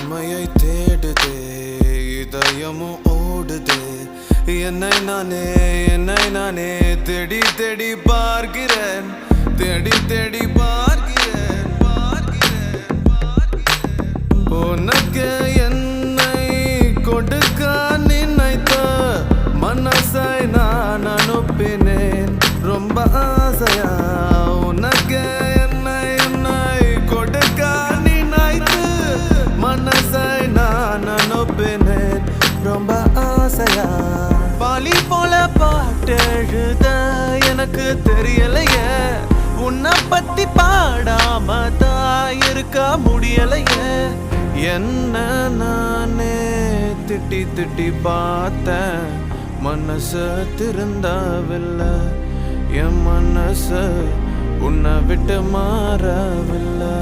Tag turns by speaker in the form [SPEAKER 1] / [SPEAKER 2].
[SPEAKER 1] உண்மையை தேடுதே இதயமும் ஓடுதே என்னை நானே தேடி தேடி பார்க்கிறேன் தேடி தேடி பார்க்கிறேன் உனக்கு என்னை கொடுக்க நினைத்த மனசை நான் அனுப்பினேன் ரொம்ப ஆசையா உனக்கு என்னை கொடுக்க நினைத்து மனசை நான் அனுப்பினேன் ரொம்ப ஆசையா பாலி போல பாட்டெழுத எனக்கு தெரியலையே உன்னை பத்தி பாடாம தான் இருக்க முடியலையே என்ன நானே திட்டி திட்டி பார்த்தேன் மனசு திருந்தவில்லை என் மனசு உன்னை விட்டு மாறவில்லை